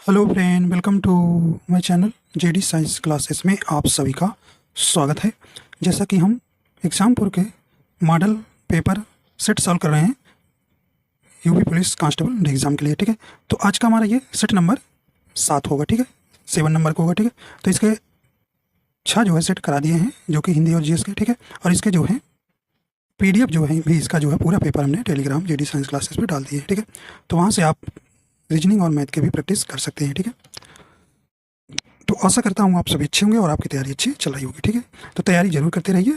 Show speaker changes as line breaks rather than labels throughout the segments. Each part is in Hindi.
Hello friend, welcome to my channel JD science classes में आप सभी का स्वागत है। जैसा कि हम एग्जामपुर के मॉडल पेपर सेट सॉल्व कर रहे हैं यूपी पुलिस कांस्टेबल एग्ज़ाम के लिए, ठीक है। तो आज का हमारा ये सेट नंबर 7 होगा, ठीक है, 7 नंबर का होगा, ठीक है। तो इसके 6 जो है सेट करा दिए हैं, जो कि हिंदी और जीएस के, ठीक है। और इसके जो है PDF जो है भी, इसका जो है पूरा पेपर हमने टेलीग्राम जेडी साइंस क्लासेस पे डाल दिए हैं, ठीक है। तो वहाँ से आप रीजनिंग और मैथ के भी प्रैक्टिस कर सकते हैं, ठीक है। तो आशा करता हूँ आप सभी अच्छे होंगे और आपकी तैयारी अच्छी चल रही होगी, ठीक है। तो तैयारी जरूर करते रहिए,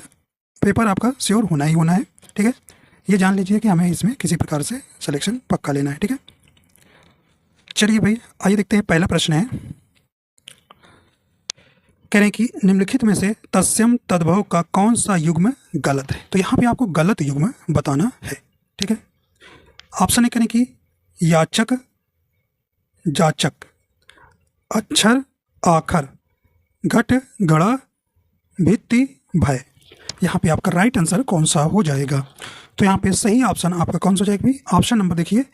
पेपर आपका श्योर होना ही होना है, ठीक है। ये जान लीजिए कि हमें इसमें किसी प्रकार से सिलेक्शन पक्का लेना है, ठीक है। चलिए भाई, आइए देखते हैं। पहला प्रश्न है, कह रहे हैं कि निम्नलिखित में से तत्सम तद्भव का कौन सा युग्म गलत है। तो यहाँ पे आपको गलत युग्म बताना है, ठीक है। ऑप्शन है, करें कि याचक, जाचक, अक्षर, आखर, घट, गड़ा, भित्ति, भय। यहाँ पे आपका राइट आंसर कौन सा हो जाएगा। तो यहाँ पे सही ऑप्शन आपका कौन सा हो जाएगा भाई? ऑप्शन नंबर देखिए,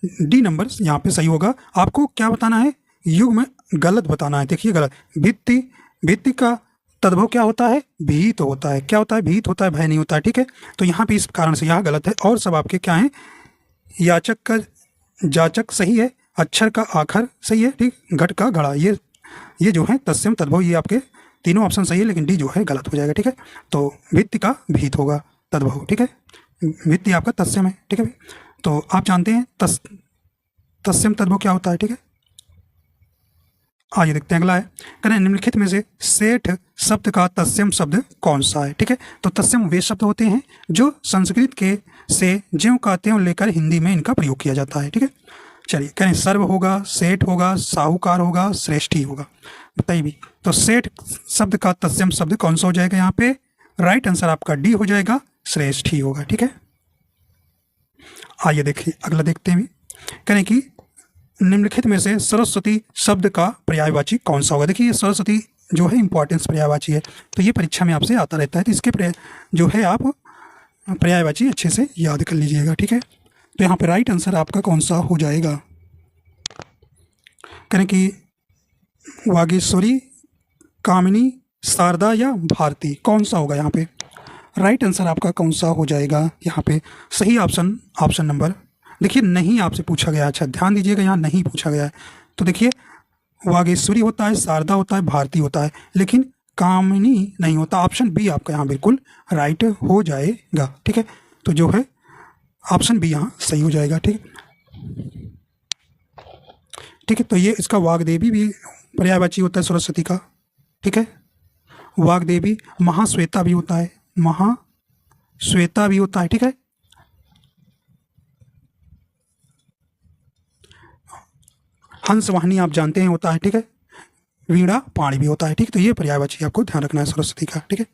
डी नंबर यहाँ पे सही होगा। आपको क्या बताना है? युग्म गलत बताना है। देखिए गलत, भित्ति, भित्ति का तद्भव क्या होता है? भीत होता है। क्या होता है? भीत होता है, भय नहीं होता है, ठीक है। तो यहाँ पे इस कारण से यहाँ गलत है। और सब आपके क्या है? याचक का जाचक सही है, अक्षर का आखर सही है, ठीक, घट का घड़ा, ये जो है तत्सम तद्भव, ये आपके तीनों ऑप्शन सही है, लेकिन डी जो है गलत हो जाएगा, ठीक है। तो भित्ति का भीत होगा तद्भव, ठीक है। भित्ति आपका तत्सम है, ठीक है। तो आप जानते हैं तत्सम तद्भव क्या होता है, ठीक है। आइए देखते हैं अगला है, करें निम्नलिखित में से सेठ शब्द का तत्सम शब्द कौन सा है, ठीक है। तो तत्सम वे शब्द होते हैं जो संस्कृत के से ज्यों का त्यों लेकर हिंदी में इनका प्रयोग किया जाता है, ठीक है। चलिए, करें सर्व होगा, सेठ होगा, साहूकार होगा, श्रेष्ठी होगा, बताइए भी। तो सेठ शब्द का तत्सम शब्द कौन सा हो जाएगा? यहाँ पे राइट आंसर आपका डी हो जाएगा, श्रेष्ठी होगा, ठीक है। आइए देखिए अगला देखते हैं भी, करें कि निम्नलिखित में से सरस्वती शब्द का पर्यायवाची कौन सा होगा। देखिए ये सरस्वती जो है इंपॉर्टेंस पर्यायवाची है, तो ये परीक्षा में आपसे आता रहता है, तो इसके जो है आप पर्यायवाची अच्छे से याद कर लीजिएगा, ठीक है। तो यहाँ पे राइट आंसर आपका कौन सा हो जाएगा? करें कि वागीश्वरी, कामिनी, शारदा या भारती, कौन सा होगा यहाँ पे? राइट आंसर आपका कौन सा हो जाएगा यहाँ पे? सही ऑप्शन नंबर देखिए, नहीं आपसे पूछा गया। अच्छा ध्यान दीजिएगा, यहाँ नहीं पूछा गया है। तो देखिए वागेश्वरी होता है, शारदा होता है, भारती होता है, लेकिन कामिनी नहीं होता। ऑप्शन बी आपका यहाँ बिल्कुल राइट हो जाएगा, ठीक है। तो जो है ऑप्शन बी यहाँ सही हो जाएगा, ठीक है। तो ये इसका वाग्देवी भी पर्यायवाची होता है सरस्वती का, ठीक है। वाग्देवी, महाश्वेता भी होता है, महाश्वेता भी होता है, ठीक है। हंस वाहिनी आप जानते हैं होता है, ठीक है। वीणा पाणी भी होता है, ठीक। तो ये पर्यायवाची आपको ध्यान रखना है सरस्वती का, ठीक है।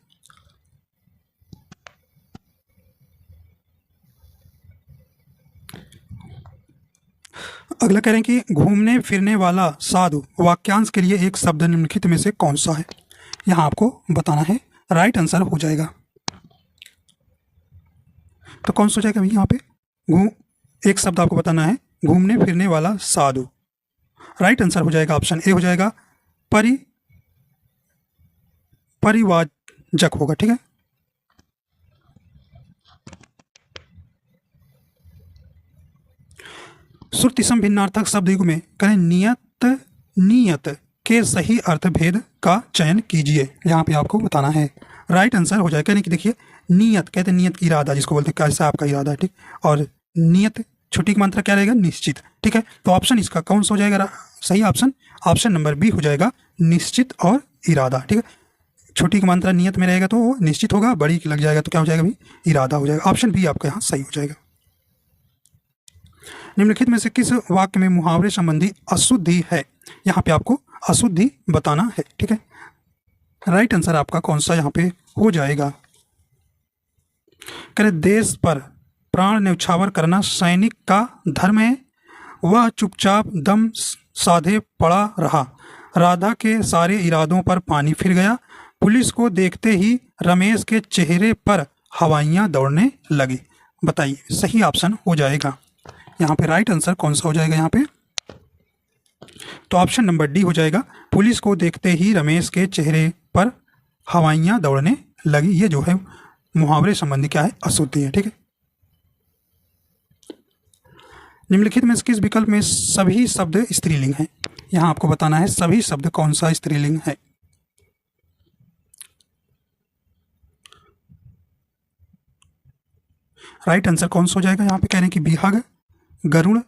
अगला कह रहे हैं कि घूमने फिरने वाला साधु वाक्यांश के लिए एक शब्द निम्नलिखित में से कौन सा है? यहाँ आपको बताना है, राइट आंसर हो जाएगा। तो कौन सा हो जाएगा यहाँ पे? एक शब्द आपको बताना है, घूमने फिरने वाला साधु। राइट आंसर हो जाएगा ऑप्शन ए हो जाएगा, परिवाजक होगा, ठीक है। श्रुतिसम भिन्नार्थक शब्द युग में करें नियत के सही अर्थ भेद का चयन कीजिए। यहाँ पे आपको बताना है, राइट आंसर हो जाएगा। कि देखिए नियत कहते हैं, नियत की इरादा जिसको बोलते हैं, कैसा आपका इरादा है, ठीक। और नियत छोटी की मात्रा क्या रहेगा? निश्चित, ठीक है। तो ऑप्शन इसका कौन सा हो जाएगा? सही ऑप्शन नंबर बी हो जाएगा, निश्चित और इरादा, ठीक है। छोटी की मात्रा नियत में रहेगा तो वो निश्चित होगा, बड़ी की लग जाएगा तो क्या हो जाएगा भाई? इरादा हो जाएगा। ऑप्शन बी आपका यहाँ सही हो जाएगा। निम्नलिखित में से किस वाक्य में मुहावरे संबंधी अशुद्धि है? यहाँ पे आपको अशुद्धि बताना है, ठीक है। राइट आंसर आपका कौन सा यहाँ पे हो जाएगा? करे देश पर प्राण न्यौछावर करना सैनिक का धर्म है, वह चुपचाप दम साधे पड़ा रहा, राधा के सारे इरादों पर पानी फिर गया, पुलिस को देखते ही रमेश के चेहरे पर हवाइयाँ दौड़ने लगी। बताइए सही ऑप्शन हो जाएगा यहाँ पे, राइट आंसर कौन सा हो जाएगा यहाँ पे? तो ऑप्शन नंबर डी हो जाएगा। पुलिस को देखते ही रमेश के चेहरे पर हवाइयाँ दौड़ने लगी। ये जो है मुहावरे संबंधी क्या है, अशुद्धि है। ठीक है, निम्नलिखित में किस विकल्प में सभी शब्द स्त्रीलिंग हैं? यहाँ आपको बताना है सभी शब्द कौन सा स्त्रीलिंग है। राइट आंसर कौन सा हो जाएगा? यहाँ पे कह रहे हैं कि विहग, गरुड़,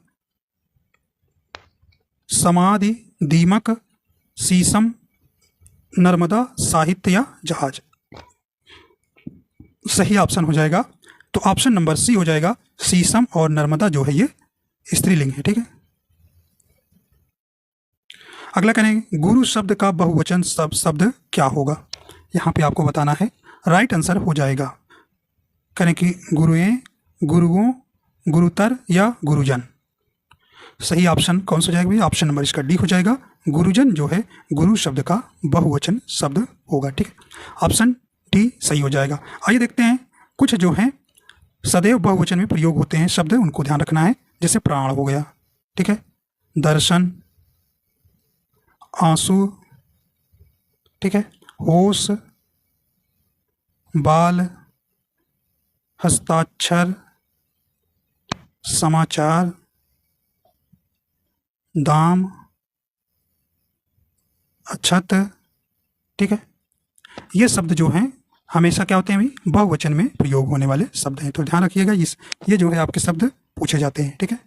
समाधि, दीमक, शीशम, नर्मदा, साहित्य या जहाज। सही ऑप्शन हो जाएगा तो ऑप्शन नंबर सी हो जाएगा। शीशम और नर्मदा जो है ये स्त्रीलिंग है। ठीक है, अगला करेंगे गुरु शब्द का बहुवचन शब्द क्या होगा? यहाँ पे आपको बताना है। राइट आंसर हो जाएगा करें कि गुरुएं, गुरुओं, गुरुतर या गुरुजन। सही ऑप्शन कौन सा हो जाएगा? ऑप्शन नंबर इसका डी हो जाएगा। गुरुजन जो है गुरु शब्द का बहुवचन शब्द होगा। ठीक है, ऑप्शन डी सही हो जाएगा। आइए देखते हैं कुछ जो हैं सदैव बहुवचन में प्रयोग होते हैं शब्द, उनको ध्यान रखना है। जैसे प्राण हो गया, ठीक है, दर्शन, आंसू, ठीक है, होश, बाल, हस्ताक्षर, समाचार, दाम, अक्षत। ठीक है, ये शब्द जो हैं हमेशा क्या होते हैं भाई? बहुवचन में प्रयोग होने वाले शब्द हैं। तो ध्यान रखिएगा, ये जो है आपके शब्द पूछे जाते हैं। ठीक है,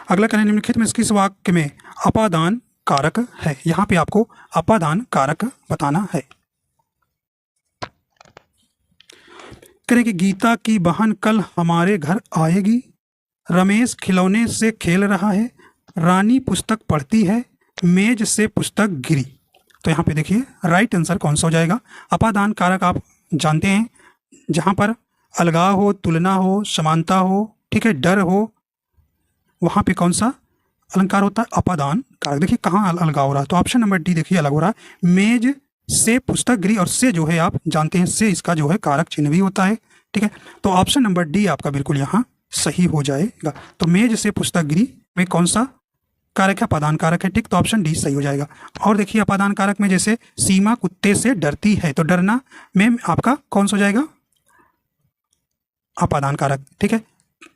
अगला करें निम्नलिखित में किस वाक्य में अपादान कारक है? यहाँ पे आपको अपादान कारक बताना है। करें कि गीता की बहन कल हमारे घर आएगी, रमेश खिलौने से खेल रहा है, रानी पुस्तक पढ़ती है, मेज से पुस्तक गिरी। तो यहाँ पे देखिए राइट आंसर कौन सा हो जाएगा? अपादान कारक आप जानते हैं, जहाँ पर अलगाव हो, तुलना हो, समानता हो, ठीक है, डर हो, वहाँ पे कौन सा अलंकार होता है? अपादान कारक। देखिए कहाँ अलगाव हो रहा है, तो ऑप्शन नंबर डी देखिए अलग हो रहा है। मेज से पुस्तक गिरी, और से जो है आप जानते हैं से इसका जो है कारक चिन्ह भी होता है। ठीक है, तो ऑप्शन नंबर डी आपका बिल्कुल यहाँ सही हो जाएगा। तो मेज से पुस्तक गिरी में कौन सा कारक है? अपादान कारक है। ठीक, तो ऑप्शन डी सही हो जाएगा। और देखिए अपादान कारक में जैसे सीमा कुत्ते से डरती है, तो डरना में आपका कौन सा हो जाएगा? अपादान कारक। ठीक है,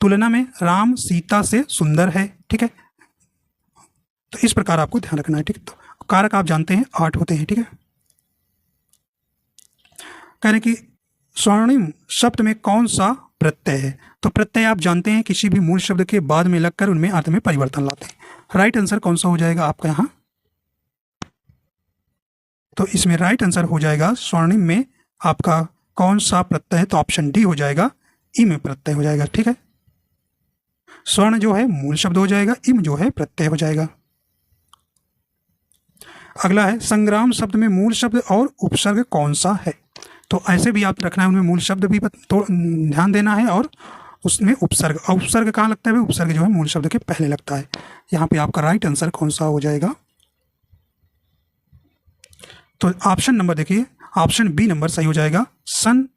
तुलना में राम सीता से सुंदर है। ठीक है, तो इस प्रकार आपको ध्यान रखना है। ठीक, तो कारक आप जानते हैं 8 होते हैं। ठीक है, कह रहे कि स्वर्णिम शब्द में कौन सा प्रत्यय है? तो प्रत्यय आप जानते हैं किसी भी मूल शब्द के बाद में लगकर उनमें अर्थ में परिवर्तन लाते हैं। राइट आंसर कौन सा हो जाएगा आपका यहाँ? तो इसमें राइट आंसर हो जाएगा स्वर्णिम में आपका कौन सा प्रत्यय है? तो ऑप्शन डी हो जाएगा, इम प्रत्यय हो जाएगा। ठीक है, स्वर्ण जो है मूल शब्द हो जाएगा, इम जो है प्रत्यय हो जाएगा। अगला है संग्राम शब्द में मूल शब्द और उपसर्ग कौन सा है? तो ऐसे भी आप रखना है, उनमें मूल शब्द भी तो ध्यान देना है, और उसमें उपसर्ग। उपसर्ग कहाँ लगता है? उपसर्ग जो है मूल शब्द के पहले लगता है। यहाँ पे आपका राइट आंसर कौन सा हो जाएगा? तो ऑप्शन नंबर देखिए, ऑप्शन बी नंबर सही हो जाएगा, सन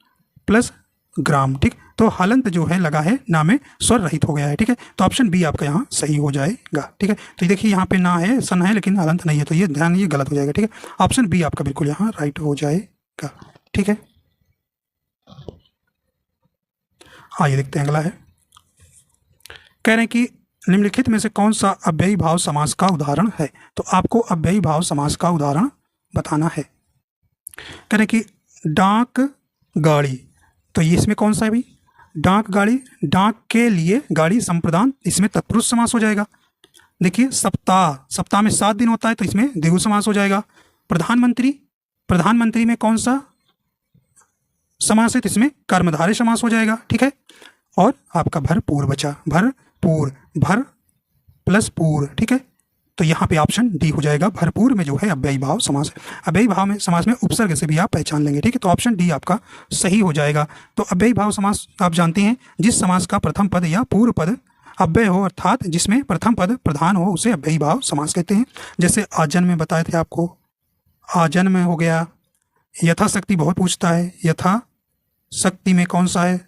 प्लस ग्राम। ठीक, तो हलंत जो है लगा है ना में स्वर रहित हो गया है। ठीक है, तो ऑप्शन बी आपका यहाँ सही हो जाएगा। ठीक है, तो देखिए यहाँ पे ना है, सन है, लेकिन हलंत नहीं है, तो ये ध्यान, ये गलत हो जाएगा। ठीक है, ऑप्शन बी आपका बिल्कुल यहाँ राइट हो जाएगा। ठीक है, आइए देखते हैं अगला है। कह रहे हैं कि निम्नलिखित में से कौन सा अव्ययी भाव समास का उदाहरण है? तो आपको अव्ययी भाव समास का उदाहरण बताना है। कह रहे हैं कि डाक गाड़ी, तो ये इसमें कौन सा है भाई? डाक गाड़ी, डाक के लिए गाड़ी संप्रदान, इसमें तत्पुरुष समास हो जाएगा। देखिए सप्ताह, सप्ताह में 7 दिन होता है, तो इसमें द्विगु समास हो जाएगा। प्रधानमंत्री, प्रधानमंत्री में कौन सा समास है? तो इसमें कर्मधारय समास हो जाएगा। ठीक है, और आपका भरपूर बचा, भरपूर, भर प्लस पूर। ठीक है, तो यहाँ पे ऑप्शन डी हो जाएगा, भरपूर में जो है अव्ययी भाव समास है। अव्ययी भाव में समास में उपसर्ग से भी आप पहचान लेंगे। ठीक है, तो ऑप्शन डी आपका सही हो जाएगा। तो अव्ययी भाव समास आप जानते हैं, जिस समास का प्रथम पद या पूर्व पद अव्यय हो, अर्थात जिसमें प्रथम पद प्रधान हो, उसे अव्ययी भाव समास कहते हैं। जैसे आजन्म में बताए थे आपको, आजन्म में हो गया। यथाशक्ति बहुत पूछता है, यथा शक्ति में कौन सा है,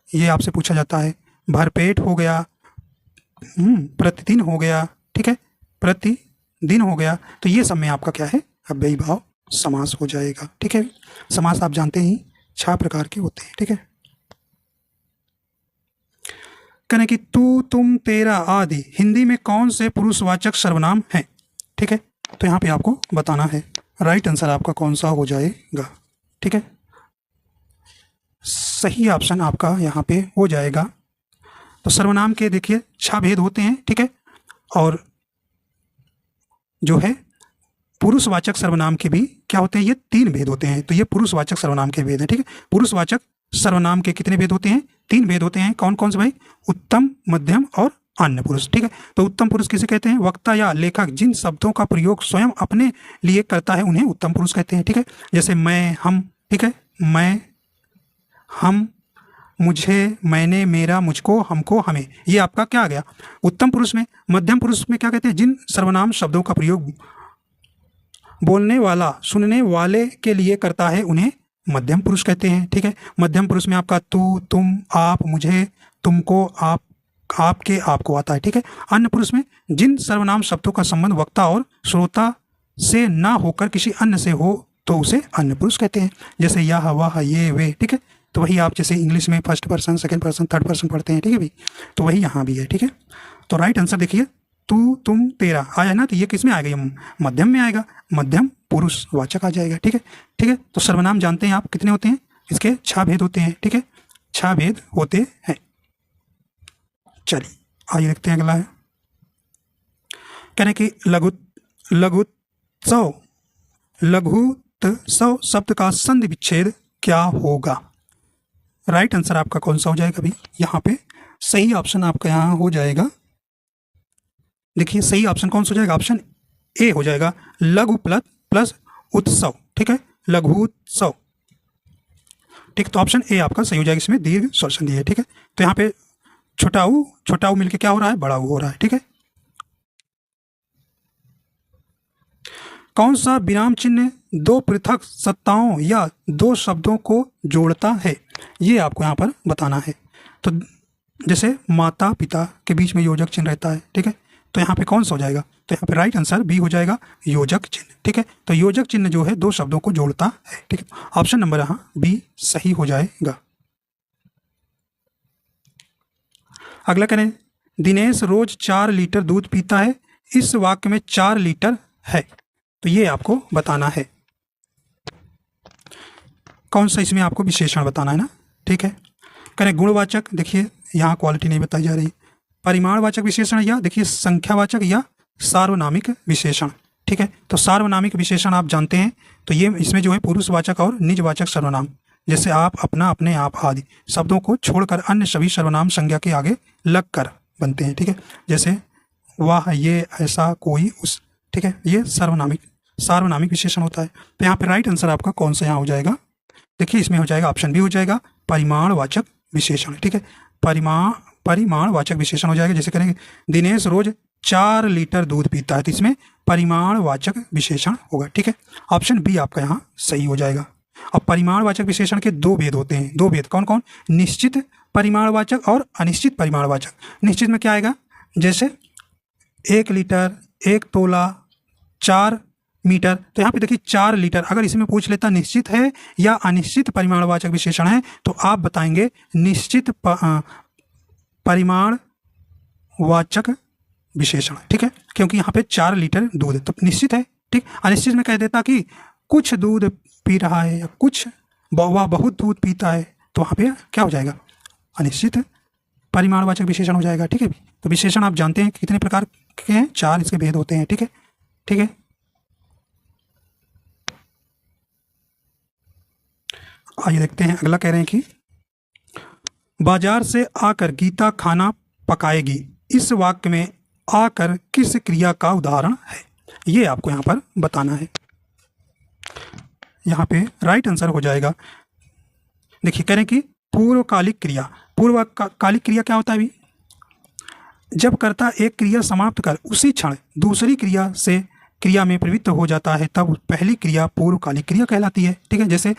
ये आपसे पूछा जाता है। भरपेट हो गया, प्रतिदिन हो गया, ठीक है, प्रतिदिन हो गया, तो ये सब में आपका क्या है, अव्ययी भाव समास हो जाएगा, ठीक है। समास आप जानते ही 6 प्रकार के होते हैं, ठीक है। कहने कि तू, तुम, तेरा आदि हिंदी में कौन से पुरुषवाचक सर्वनाम हैं, ठीक है। तो यहाँ पे आपको बताना है, राइट आंसर आपका कौन सा हो जाएगा, ठीक है। सही ऑप्शन आपका यहाँ पे हो जाएगा। तो सर्वनाम के देखिए 6 भेद होते हैं, ठीक है, और जो है पुरुषवाचक सर्वनाम के भी क्या होते हैं, ये 3 भेद होते हैं। तो ये पुरुषवाचक सर्वनाम के भेद हैं, ठीक है। पुरुषवाचक सर्वनाम के कितने भेद होते हैं, 3 भेद होते हैं। कौन कौन से भाई, उत्तम, मध्यम और अन्य पुरुष, ठीक है। तो उत्तम पुरुष किसे कहते हैं, वक्ता या लेखक जिन शब्दों का प्रयोग स्वयं अपने लिए करता है उन्हें उत्तम पुरुष कहते हैं, ठीक है। जैसे मैं, हम, ठीक है, मैं, हम, मुझे, मैंने, मेरा, मुझको, हमको, हमें, ये आपका क्या आ गया, उत्तम पुरुष में। मध्यम पुरुष में क्या कहते हैं, जिन सर्वनाम शब्दों का प्रयोग बोलने वाला सुनने वाले के लिए करता है उन्हें मध्यम पुरुष कहते हैं, ठीक है। मध्यम पुरुष में आपका तू, तुम, आप, मुझे, तुमको, आप, आपके, आपको आता है, ठीक है। अन्य पुरुष में जिन सर्वनाम शब्दों का संबंध वक्ता और श्रोता से ना होकर किसी अन्य से हो तो उसे अन्य पुरुष कहते हैं। जैसे यह, वह, ये, वे, ठीक है। तो वही आप जैसे इंग्लिश में first person, second person, third person पढ़ते हैं, ठीक है भाई, तो वही यहाँ भी है, ठीक है। तो राइट आंसर देखिए, तू, तुम, तेरा आया ना, तो ये किस में आएगा, ये मध्यम में आएगा, मध्यम पुरुषवाचक आ जाएगा, ठीक है, ठीक है। तो सर्वनाम जानते हैं आप कितने होते हैं, इसके 6 भेद होते हैं, ठीक है, 6 भेद होते हैं। चलिए आइए देखते हैं अगला है, कहने की लघुत्सव, लघुत्सव शब्द का संधि विच्छेद क्या होगा। राइट आंसर आपका कौन सा हो जाएगा अभी, यहाँ पे सही ऑप्शन आपका यहाँ हो जाएगा, देखिए सही ऑप्शन कौन सा हो जाएगा, ऑप्शन ए हो जाएगा, लघु प्लस उत्सव, ठीक है, लघुत्सव, ठीक। तो ऑप्शन ए आपका सही हो जाएगा, इसमें दीर्घ स्वर संधि है, ठीक है। तो यहाँ पे छोटा ऊ मिलके क्या हो रहा है, बड़ा ऊ हो रहा है, ठीक है। कौन सा विराम चिन्ह 2 पृथक सत्ताओं या 2 शब्दों को जोड़ता है, ये आपको यहाँ पर बताना है। तो जैसे माता पिता के बीच में योजक चिन्ह रहता है, ठीक है, तो यहाँ पे कौन सा हो जाएगा, तो यहाँ पे राइट आंसर बी हो जाएगा, योजक चिन्ह, ठीक है। तो योजक चिन्ह जो है 2 शब्दों को जोड़ता है, ठीक है। ऑप्शन नंबर यहाँ बी सही हो जाएगा। अगला करें, दिनेश रोज 4 लीटर दूध पीता है, इस वाक्य में 4 लीटर है, तो ये आपको बताना है, कौन सा इसमें आपको विशेषण बताना है ना, ठीक है। करें गुणवाचक, देखिए यहाँ क्वालिटी नहीं बताई जा रही, परिमाणवाचक विशेषण या देखिए संख्यावाचक या सार्वनामिक विशेषण, ठीक है। तो सार्वनामिक विशेषण आप जानते हैं, तो ये इसमें जो है पुरुषवाचक और निजवाचक सर्वनाम, जैसे आप, अपना, अपने, आप आदि शब्दों को छोड़कर अन्य सभी सर्वनाम संज्ञा के आगे लग कर बनते हैं, ठीक है। जैसे वह, ये, ऐसा, कोई, उस, ठीक है, ये सार्वनामिक विशेषण होता है। तो यहाँ पे राइट आंसर आपका कौन सा यहाँ हो जाएगा, देखिए इसमें हो जाएगा ऑप्शन बी हो जाएगा, परिमाणवाचक विशेषण, ठीक है, परिमाणवाचक विशेषण हो जाएगा। जैसे करेंगे दिनेश रोज 4 लीटर दूध पीता है, तो इसमें परिमाणवाचक विशेषण होगा, ठीक है। ऑप्शन बी आपका यहाँ सही हो जाएगा। अब परिमाणवाचक विशेषण के 2 भेद होते हैं, 2 भेद कौन कौन, निश्चित परिमाणवाचक और अनिश्चित परिमाणवाचक। निश्चित में क्या आएगा, जैसे 1 लीटर, 1 तोला, 4 मीटर, तो यहाँ पे देखिए 4 लीटर, अगर इसमें पूछ लेता निश्चित है या अनिश्चित परिमाणवाचक विशेषण है, तो आप बताएंगे निश्चित परिमाणवाचक विशेषण, ठीक है, क्योंकि यहाँ पे 4 लीटर दूध तो निश्चित है, ठीक। अनिश्चित में कह देता कि कुछ दूध पी रहा है या कुछ वह बहुत दूध पीता है, तो वहाँ पे क्या हो जाएगा, अनिश्चित परिमाणवाचक विशेषण हो जाएगा, ठीक है। तो विशेषण आप जानते हैं कितने प्रकार के हैं, 4 इसके भेद होते हैं, ठीक है, ठीक है। आइए देखते हैं अगला, कह रहे हैं कि बाजार से आकर गीता खाना पकाएगी, इस वाक्य में आकर किस क्रिया का उदाहरण है, ये आपको यहाँ पर बताना है। यहाँ पे राइट आंसर हो जाएगा, देखिए कह रहे हैं कि पूर्वकालिक क्रिया। पूर्वकालिक क्रिया क्या होता है अभी, जब कर्ता एक क्रिया समाप्त कर उसी क्षण दूसरी क्रिया में प्रवृत्त हो जाता है, तब पहली क्रिया पूर्वकालिक क्रिया कहलाती है, ठीक है। जैसे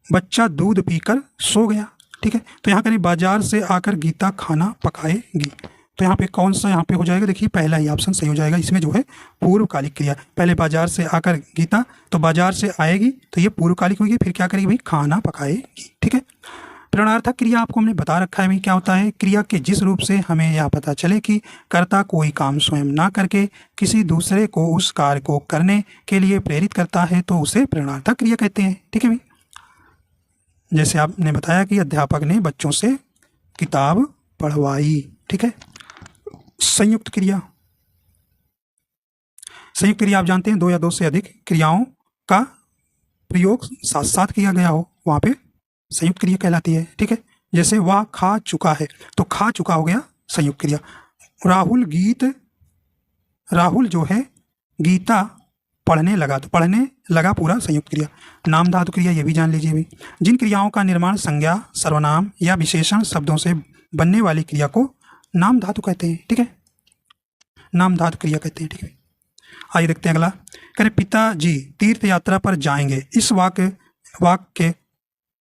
बच्चा दूध पीकर सो गया, ठीक है। तो यहाँ करें बाजार से आकर गीता खाना पकाएगी, तो यहाँ पे कौन सा यहाँ पे हो जाएगा, देखिए पहला ही ऑप्शन सही हो जाएगा। इसमें जो है पूर्वकालिक क्रिया, पहले बाजार से आकर गीता, तो बाजार से आएगी तो ये पूर्वकालिक होगी, फिर क्या करेगी भाई, खाना पकाएगी। ठीक है। प्रणर्थक क्रिया आपको हमने बता रखा है भाई क्या होता है, क्रिया के जिस रूप से हमें यह पता चले कि कर्ता कोई काम स्वयं ना करके किसी दूसरे को उस कार्य को करने के लिए प्रेरित करता है तो उसे प्रणर्थक क्रिया कहते हैं। ठीक है भाई, जैसे आपने बताया कि अध्यापक ने बच्चों से किताब पढ़वाई। ठीक है। संयुक्त क्रिया, संयुक्त क्रिया आप जानते हैं, दो या दो से अधिक क्रियाओं का प्रयोग साथ साथ किया गया हो, वहां पे संयुक्त क्रिया कहलाती है। ठीक है। जैसे वह खा चुका है, तो खा चुका हो गया संयुक्त क्रिया। राहुल जो है गीता पढ़ने लगा, तो पढ़ने लगा पूरा संयुक्त क्रिया। नाम धातु क्रिया, ये भी जान लीजिए भाई, जिन क्रियाओं का निर्माण संज्ञा, सर्वनाम या विशेषण शब्दों से बनने वाली क्रिया को नाम धातु कहते हैं। ठीक है, नाम धातु क्रिया कहते हैं। ठीक है, आइए देखते हैं अगला। कह रहे पिताजी तीर्थ यात्रा पर जाएंगे, इस वाक्य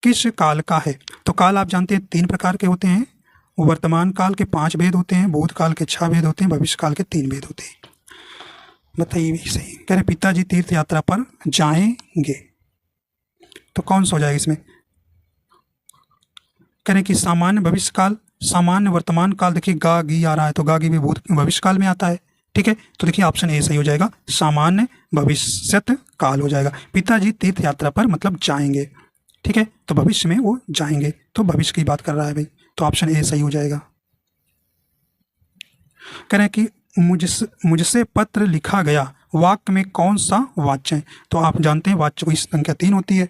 किस काल का है? तो काल आप जानते हैं 3 प्रकार के होते हैं, वर्तमान काल के 5 भेद होते हैं, भूतकाल के 6 भेद होते हैं, भविष्य काल के 3 भेद होते हैं। बताइए भी सही। कह रहे पिताजी तीर्थ यात्रा पर जाएंगे, तो कौन सा हो जाएगा इसमें? कह रहे कि सामान्य भविष्य काल, सामान्य वर्तमान काल, देखिए गा गी आ रहा है तो गा गी भी भविष्य काल में आता है। ठीक है, तो देखिए ऑप्शन ए सही हो जाएगा, सामान्य भविष्यत काल हो जाएगा। पिताजी तीर्थ यात्रा पर मतलब जाएंगे। ठीक है, तो भविष्य में वो जाएंगे, तो भविष्य की बात कर रहा है भाई, तो ऑप्शन ए सही हो जाएगा। कह रहे हैं कि मुझसे पत्र लिखा गया, वाक्य में कौन सा वाच्य है? तो आप जानते हैं वाच्य की संख्या 3 होती है।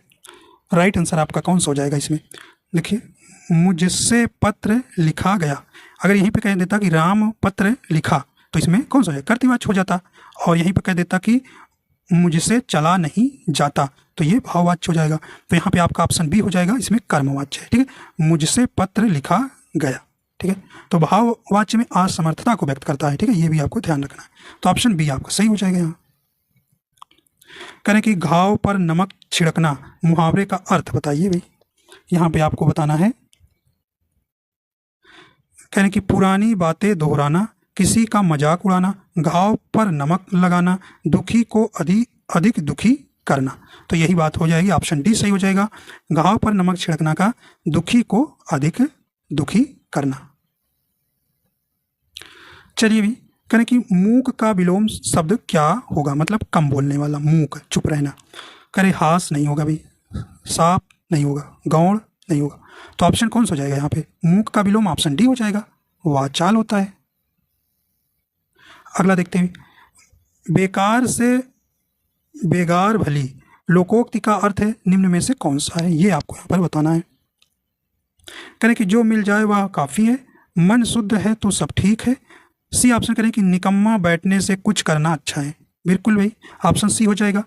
राइट आंसर आपका कौन सा हो जाएगा इसमें? देखिए मुझसे पत्र लिखा गया, अगर यहीं पे कह देता कि राम पत्र लिखा तो इसमें कौन सा हो जाएगा? कर्तृवाच्य हो जाता, और यहीं पे कह देता कि मुझसे चला नहीं जाता तो ये भाववाच्य हो जाएगा। तो यहाँ पे आपका ऑप्शन बी हो जाएगा, इसमें कर्मवाच्य है। ठीक है, मुझसे पत्र लिखा गया। ठीक है, तो भाववाच्य में असमर्थता को व्यक्त करता है। ठीक है, ये भी आपको ध्यान रखना है, तो ऑप्शन बी आपका सही हो जाएगा। यहाँ करें कि घाव पर नमक छिड़कना मुहावरे का अर्थ बताइए भाई, यहाँ पे आपको बताना है। करें कि पुरानी बातें दोहराना, किसी का मजाक उड़ाना, घाव पर नमक लगाना, दुखी को अधिक दुखी करना, तो यही बात हो जाएगी, ऑप्शन डी सही हो जाएगा। घाव पर नमक छिड़कना का दुखी को अधिक दुखी करना। चलिए भी करें कि मूक का विलोम शब्द क्या होगा? मतलब कम बोलने वाला, मूक चुप रहना। करे हास नहीं होगा भाई, साप नहीं होगा, गौड़ नहीं होगा, तो ऑप्शन कौन सा हो जाएगा यहाँ पे? मूक का विलोम ऑप्शन डी हो जाएगा, वाचाल होता है। अगला देखते हैं, बेकार से बेगार भली लोकोक्ति का अर्थ है निम्न में से कौन सा है? ये आपको यहाँ पर बताना है। करें कि जो मिल जाए वह काफ़ी है, मन शुद्ध है तो सब ठीक है। सी ऑप्शन करें कि निकम्मा बैठने से कुछ करना अच्छा है, बिल्कुल भाई ऑप्शन सी हो जाएगा।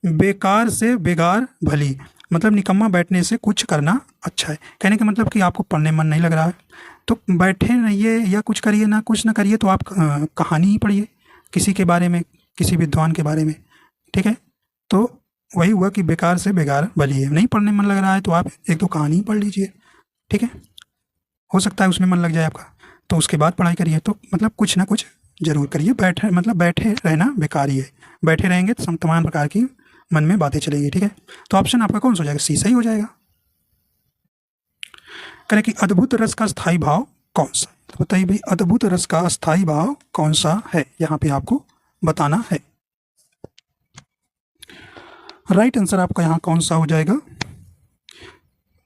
बेकार से बेगार भली मतलब निकम्मा बैठने से कुछ करना अच्छा है, कहने का मतलब कि आपको पढ़ने मन नहीं लग रहा है तो बैठे रहिए या कुछ करिए ना, कुछ ना करिए, तो आप कहानी ही पढ़िए किसी के बारे में, किसी विद्वान के बारे में। ठीक है, तो वही हुआ कि बेकार से बेगार भली है, नहीं पढ़ने मन लग रहा है तो आप 1-2 कहानी ही पढ़ लीजिए। ठीक है, हो सकता है उसमें मन लग जाए आपका, तो उसके बाद पढ़ाई करिए। तो मतलब कुछ ना कुछ जरूर करिए, बैठे रहना बेकार ही है, बैठे रहेंगे तो तमाम प्रकार की मन में बातें चलेंगी। ठीक है, तो ऑप्शन आपका कौन सा हो जाएगा? सी सही हो जाएगा। करें कि अद्भुत रस का स्थायी भाव कौन सा? तो बताइए भाई अद्भुत रस का स्थायी भाव कौन सा है, यहाँ पे आपको बताना है। राइट आंसर आपका यहाँ कौन सा हो जाएगा?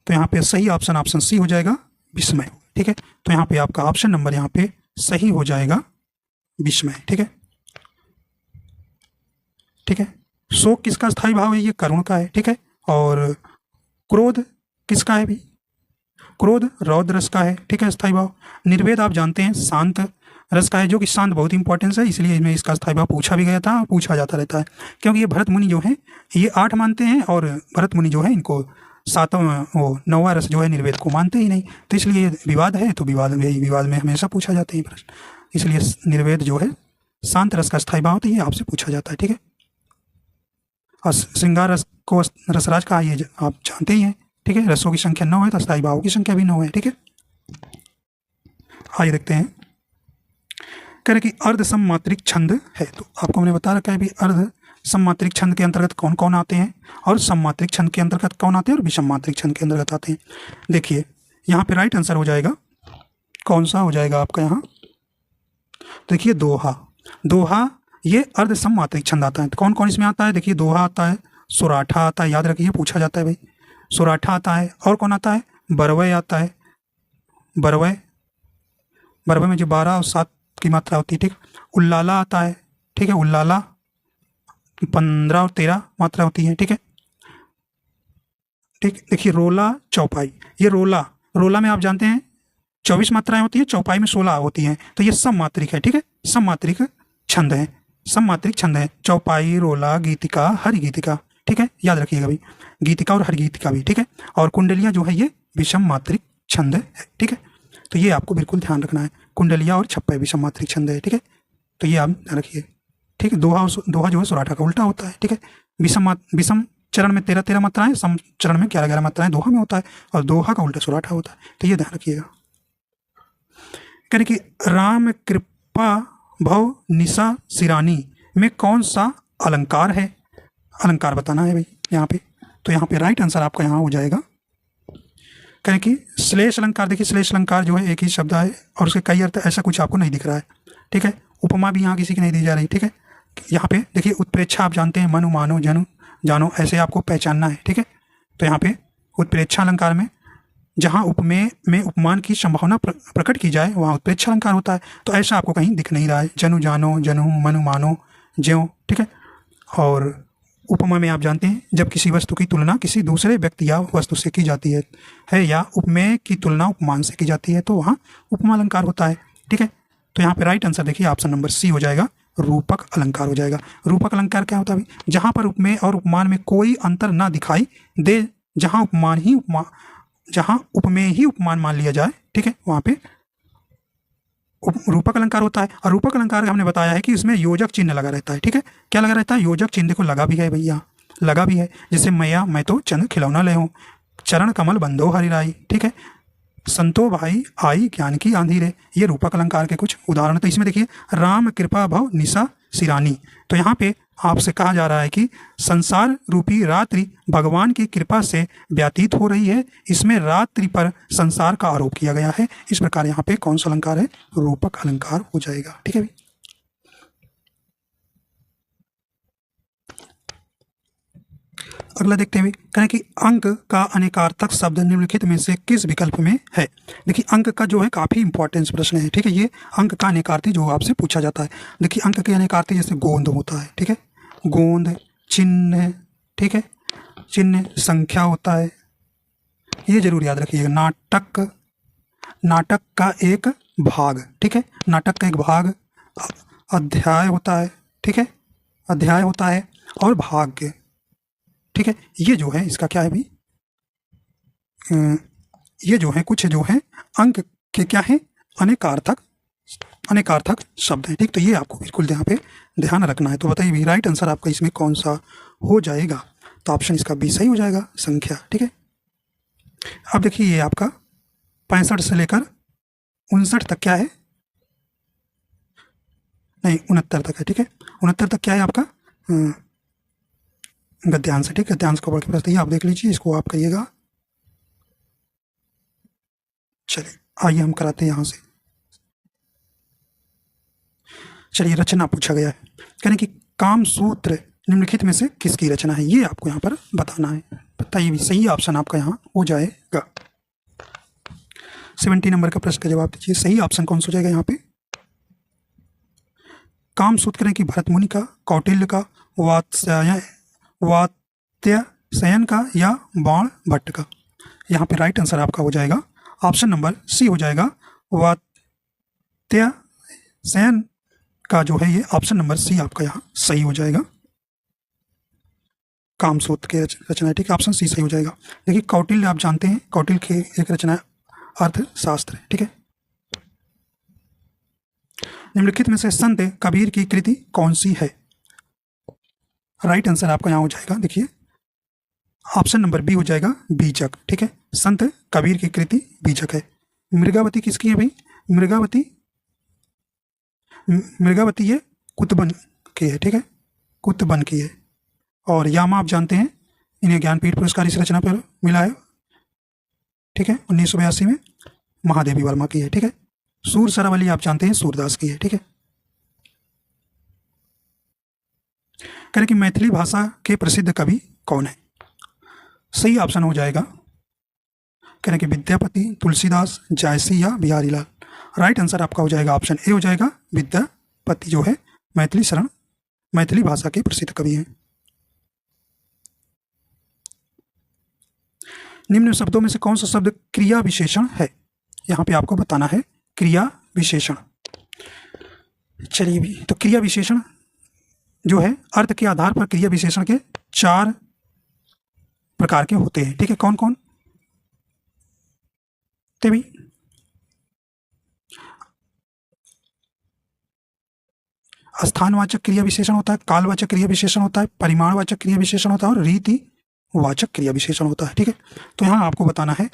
तो यहाँ पे सही ऑप्शन सी हो जाएगा, विस्मय। ठीक है, तो यहाँ पे आपका ऑप्शन नंबर यहाँ पे सही हो जाएगा, विस्मय। ठीक है, ठीक है, शोक किसका स्थायी भाव है? ये करुण का है। ठीक है, और क्रोध किसका है भी? क्रोध रौद्र रस का है। ठीक है, स्थायी भाव। निर्वेद आप जानते हैं शांत रस का है, जो कि शांत बहुत इंपॉर्टेंस है, इसलिए इसमें इसका स्थायी भाव पूछा भी गया था, पूछा जाता रहता है, क्योंकि ये भरत मुनि जो है ये 8 मानते हैं, और भरत मुनि जो है इनको 9वां रस जो है निर्वेद को मानते ही नहीं, तो इसलिए विवाद है, तो विवाद में हमेशा पूछा जाते हैं प्रश्न, इसलिए निर्वेद जो है शांत रस का स्थायी भाव, तो ये आपसे पूछा जाता है। ठीक है, और श्रृंगार रस को रसराज कहा, ये आप जानते ही हैं। ठीक है, रसों की संख्या 9 है तो स्थायी भाव की संख्या भी 9 है। ठीक है, आइए देखते हैं कह रहे कि अर्ध सममात्रिक छंद है। तो आपको मैंने बता रखा है भी अर्ध सममात्रिक छंद के अंतर्गत कौन कौन आते हैं और सममात्रिक छंद के अंतर्गत कौन आते हैं और विषम मात्रिक छंद के अंतर्गत आते हैं। देखिए यहाँ पे राइट आंसर हो जाएगा, कौन सा हो जाएगा आपका यहाँ, देखिए दोहा। दोहा ये अर्ध सममात्रिक छंद आता है। तो कौन कौन इसमें आता है, देखिए दोहा आता है, सोराठा आता है, याद रखिए पूछा जाता है भाई, सोराठा आता है, और कौन आता है, बरवय आता है, बरवय, बरवय में जो 12 और 7 की मात्रा होती है, ठीक। उल्लाला आता है, ठीक है, उल्लाला 15 और 13 मात्रा होती है, ठीक है, ठीक। देखिए रोला चौपाई, ये रोला, रोला में आप जानते हैं 24 मात्राएं होती है, चौपाई में 16 होती हैं, तो ये सममात्रिक है, ठीक है, सममात्रिक छंद है, सममात्रिक छंद है, चौपाई, रोला, गीतिका, हरि गीतिका, ठीक है, याद रखिएगा भाई, गीतिका और हरि गीतिका भी, ठीक है। और कुंडलिया जो है ये विषम मात्रिक छंद है, ठीक है। तो ये आपको बिल्कुल ध्यान रखना है, कुंडलिया और छप्पय विषम मात्रिक छंद है, ठीक है। तो ये आप ध्यान रखिए, ठीक है। दोहा जो है सोराठा का उल्टा होता है, ठीक है। विषम चरण में 13 मात्राएं, सम चरण में 11 मात्राएं दोहा में होता है, और दोहा का उल्टा सोराठा होता है, तो ये ध्यान रखिएगा। कह रहे कि राम कृपा भव निशा सिरानी में कौन सा अलंकार है, अलंकार बताना है भाई यहाँ पे। तो यहाँ पे राइट आंसर आपका यहाँ हो जाएगा, कहें कि श्लेष अलंकार। देखिए श्लेष अलंकार जो है एक ही शब्द है और उसके कई अर्थ, ऐसा कुछ आपको नहीं दिख रहा है, ठीक है। उपमा भी यहाँ किसी की नहीं दी जा रही, ठीक है। यहाँ पे देखिए उत्प्रेक्षा आप जानते हैं, मनु मानो जनु जानो, ऐसे आपको पहचानना है, ठीक है। तो यहाँ पे उत्प्रेक्षा अलंकार में जहाँ उपमेय में उपमान की संभावना प्रकट की जाए वहाँ उत्प्रेक्षा अलंकार होता है, तो ऐसा आपको कहीं दिख नहीं रहा है, जनु जानो, जनु मनु मानो ज्यों, ठीक है। और उपमा में आप जानते हैं जब किसी वस्तु की तुलना किसी दूसरे व्यक्ति या वस्तु से की जाती है या उपमेय की तुलना उपमान से की जाती है, तो वहाँ उपमा अलंकार होता है, ठीक है। तो यहाँ पे राइट आंसर देखिए ऑप्शन नंबर सी हो जाएगा, रूपक अलंकार हो जाएगा। रूपक अलंकार क्या होता है भाई, जहाँ पर उपमेय और उपमान में कोई अंतर ना दिखाई दे, जहाँ उपमेय ही उपमान मान लिया जाए, ठीक है, वहाँ पे रूपक अलंकार होता है। और रूपक अलंकार हमने बताया है कि इसमें योजक चिन्ह लगा रहता है, ठीक है। क्या लगा रहता है, योजक चिन्ह। देखो लगा भी है भैया, लगा भी है, जैसे मैया मैं तो चंद खिलौना ले हूँ, चरण कमल बंदो हरिराई, ठीक है, संतो भाई आई ज्ञान की आंधी रे, ये रूपक अलंकार के कुछ उदाहरण। तो इसमें देखिए राम कृपा भव निशा सिरानी, तो यहाँ पे आपसे कहा जा रहा है कि संसार रूपी रात्रि भगवान की कृपा से व्यतीत हो रही है, इसमें रात्रि पर संसार का आरोप किया गया है। इस प्रकार यहाँ पे कौन सा अलंकार है, रूपक अलंकार हो जाएगा, ठीक है भाई। अगला देखते हैं, कहें कि अंक का अनेकार्थक शब्द निम्नलिखित में से किस विकल्प में है। देखिए अंक का जो है काफी इंपॉर्टेंस प्रश्न है, ठीक है। ये अंक का अनेकार्थी जो आपसे पूछा जाता है। देखिए अंक के अनेकार्थी जैसे गोंद होता है, ठीक है, गोंद, चिन्ह, ठीक है, चिन्ह, संख्या होता है, ये जरूर याद रखिएगा। नाटक, नाटक का एक भाग, ठीक है, नाटक का एक भाग, अध्याय होता है, ठीक है, अध्याय होता है, और भाग्य, ठीक है। ये जो है इसका क्या है भाई, ये जो है कुछ जो है अंक के क्या है, अनेकार्थक शब्द है, ठीक। तो ये आपको बिल्कुल यहाँ पे ध्यान रखना है। तो बताइए भाई राइट आंसर आपका इसमें कौन सा हो जाएगा। तो ऑप्शन इसका बी सही हो जाएगा, संख्या, ठीक है। अब देखिए ये आपका 65 से लेकर 59 तक क्या है, नहीं 69 तक है, ठीक है, 69 तक क्या है आपका गद्यांश, ठीक है। गद्यांश को बढ़ के प्रश्न आप देख लीजिए, इसको आप कहिएगा। चलिए आइए हम कराते हैं यहाँ से। चलिए रचना पूछा गया है, कहने कि काम सूत्र निम्नलिखित में से किसकी रचना है, ये आपको यहाँ पर बताना है। बताइए भी सही ऑप्शन आपका यहाँ हो जाएगा। 70 नंबर का प्रश्न का जवाब दीजिए, सही ऑप्शन कौन सा हो जाएगा यहाँ पे। काम सूत्र करें कि भरत मुनि का, कौटिल्य का, वात्स्यायन का या बाण भट्ट का। यहाँ पे राइट आंसर आपका हो जाएगा ऑप्शन नंबर सी हो जाएगा, वात्स्यायन का जो है ये ऑप्शन नंबर सी आपका यहाँ सही हो जाएगा। काम सूत्र के रचना, ठीक है, ऑप्शन सी सही हो जाएगा। देखिए कौटिल्य आप जानते हैं, कौटिल्य की एक रचना अर्थशास्त्र है, ठीक है। निम्नलिखित में से संत कबीर की कृति कौन सी है। राइट आंसर आपका यहाँ हो जाएगा, देखिए ऑप्शन नंबर बी हो जाएगा, बीजक, ठीक है। संत कबीर की कृति बीजक है। मृगावती किसकी है भाई, मृगावती मृगावती ये कुतबन की है, ठीक है, कुतबन की है। और यामा आप जानते हैं, इन्हें ज्ञानपीठ पुरस्कार इस रचना पर मिला है, ठीक है, 1982 में। महादेवी वर्मा की है, ठीक है। सूर सरावली आप जानते हैं सूरदास की है, ठीक है। कह रहे कि मैथिली भाषा के प्रसिद्ध कवि कौन है? सही ऑप्शन हो जाएगा, कह रहे कि विद्यापति, तुलसीदास, जायसी या बिहारी लाल। राइट आंसर आपका हो जाएगा ऑप्शन ए हो जाएगा, विद्यापति जो है मैथिली भाषा के प्रसिद्ध कवि हैं। निम्न शब्दों में से कौन सा शब्द क्रिया विशेषण है? यहां पे आपको बताना है क्रिया विशेषण। चलिए भी, तो क्रिया विशेषण जो है अर्थ के आधार पर क्रिया विशेषण के 4 प्रकार के होते हैं, ठीक है। कौन कौन? भी स्थानवाचक क्रिया विशेषण होता है, कालवाचक क्रिया विशेषण होता है, परिमाणवाचक क्रिया विशेषण होता है और रीतिवाचक क्रिया विशेषण होता है, ठीक है। तो यहां आपको बताना है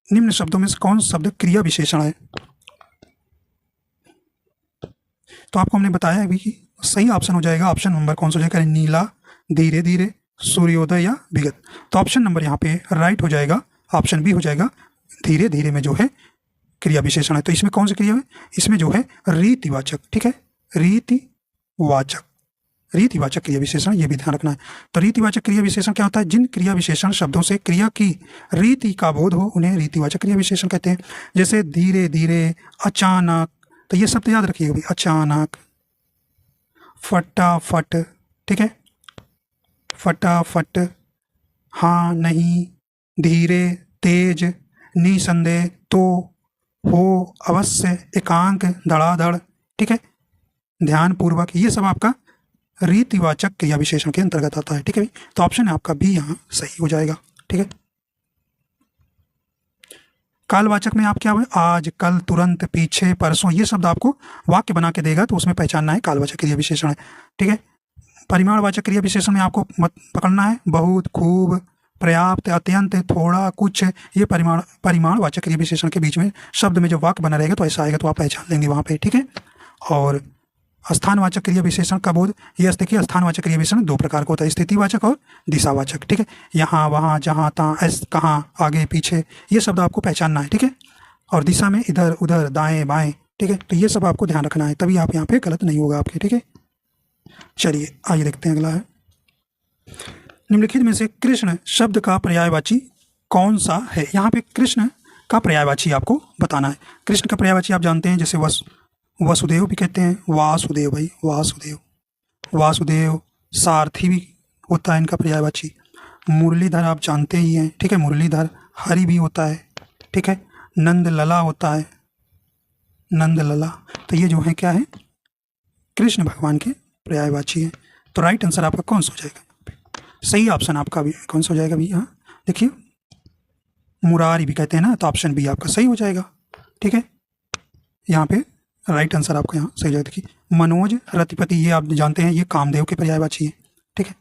निम्न शब्दों में से कौन शब्द क्रिया विशेषण है। तो आपको हमने बताया है कि सही ऑप्शन हो जाएगा, ऑप्शन नंबर कौन सा हो जाएगा? नीला, धीरे धीरे, सूर्योदय या विगत। तो ऑप्शन नंबर यहाँ पे राइट हो जाएगा, ऑप्शन बी हो जाएगा, धीरे धीरे में जो है क्रिया विशेषण है। तो इसमें कौन सी क्रिया है? इसमें जो है रीतिवाचक, ठीक है, रीतिवाचक क्रिया विशेषण, ये भी ध्यान रखना है। तो रीतिवाचक क्रिया विशेषण क्या होता है? जिन क्रिया विशेषण शब्दों से क्रिया की रीति का बोध हो उन्हें रीतिवाचक क्रिया विशेषण कहते हैं। जैसे धीरे धीरे, अचानक, तो ये शब्द याद रखिएगा भाई, अचानक, फटाफट, ठीक है, फटाफट, हाँ नहीं, धीरे, तेज, निसंदेह, तो, हो, अवश्य, एकांक, धड़ाधड़, ठीक है, ध्यानपूर्वक, ये सब आपका रीतिवाचक क्रिया विशेषण के अंतर्गत आता है, ठीक है। तो ऑप्शन आपका बी यहाँ सही हो जाएगा, ठीक है। कालवाचक में आप क्या हुए? आज, कल, तुरंत, पीछे, परसों, ये शब्द आपको वाक्य बना के देगा तो उसमें पहचानना है कालवाचक क्रिया विशेषण है, ठीक है। परिमाणवाचक क्रिया विशेषण में आपको मत पकड़ना है बहुत, खूब, पर्याप्त, अत्यंत, थोड़ा, कुछ, ये परिमाणवाचक क्रिया विशेषण के बीच में शब्द में जो वाक्य बना रहेगा तो ऐसा आएगा तो आप पहचान लेंगे वहाँ पे, ठीक है। और स्थानवाचक क्रिया विशेषण का बोध, ये देखिए स्थानवाचक क्रिया विशेषण 2 प्रकार का होता है, स्थितिवाचक और दिशावाचक, ठीक है। यहाँ, वहाँ, जहाँ, तहाँ, ऐसे, कहाँ, आगे, पीछे, ये शब्द आपको पहचानना है, ठीक है। और दिशा में इधर उधर, दाएं बाएं, ठीक है। तो ये सब आपको ध्यान रखना है, तभी आप यहाँ पे गलत नहीं होगा आपके, ठीक है। चलिए आइए देखते हैं अगला है, निम्नलिखित में से कृष्ण शब्द का पर्यायवाची कौन सा है? यहाँ पे कृष्ण का पर्यायवाची आपको बताना है। कृष्ण का पर्यायवाची आप जानते हैं, जैसे वसुदेव भी कहते हैं, वासुदेव भाई, वासुदेव, सारथी भी होता है इनका पर्यायवाची। मुरलीधर आप जानते ही हैं, ठीक है, मुरलीधर, हरि भी होता है, ठीक है, नंदलला होता है, नंदलला। तो ये जो है क्या है? कृष्ण भगवान के पर्यायवाची है। तो राइट आंसर आपका कौन सा हो जाएगा? सही ऑप्शन आपका भी कौन सा हो जाएगा भी? यहाँ देखिए, मुरारी भी कहते हैं ना, तो ऑप्शन बी आपका सही हो जाएगा, ठीक है। यहाँ पे राइट आंसर आपका यहाँ सही हो जाएगा। देखिए, मनोज, रतिपति, ये आप जानते हैं ये कामदेव के पर्यायवाची है, ठीक है।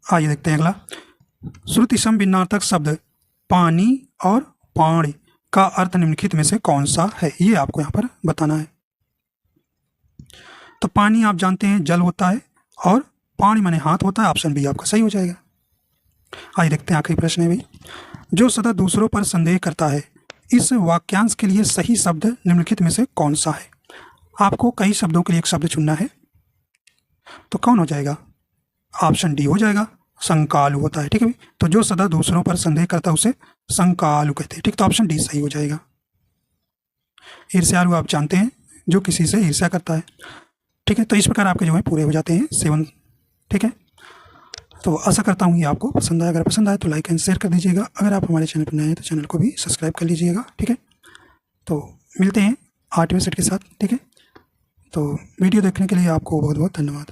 आइए देखते हैं अगला, श्रुति सम भिन्नार्थक शब्द पानी और पाणी का अर्थ निम्नलिखित में से कौन सा है? ये आपको यहाँ पर बताना है। तो पानी आप जानते हैं जल होता है और पानी माने हाथ होता है, ऑप्शन बी आपका सही हो जाएगा। आइए देखते हैं आखिरी प्रश्न है भाई, जो सदा दूसरों पर संदेह करता है, इस वाक्यांश के लिए सही शब्द निम्नलिखित में से कौन सा है? आपको कई शब्दों के लिए एक शब्द चुनना है, तो कौन हो जाएगा? ऑप्शन डी हो जाएगा, संकालु होता है, ठीक है। तो जो सदा दूसरों पर संदेह करता है उसे संकालु कहते हैं, ठीक। तो ऑप्शन डी सही हो जाएगा। ईर्ष्यालु आप जानते हैं जो किसी से ईर्ष्या करता है, ठीक है। तो इस प्रकार आपके जो है पूरे हो जाते हैं 7, ठीक है। तो आशा करता हूँ ये आपको पसंद आया। अगर पसंद आए तो लाइक एंड शेयर कर दीजिएगा। अगर आप हमारे चैनल पर नए हैं तो चैनल को भी सब्सक्राइब कर लीजिएगा, ठीक है। तो मिलते हैं 8वें सेट के साथ, ठीक है। तो वीडियो देखने के लिए आपको बहुत बहुत धन्यवाद।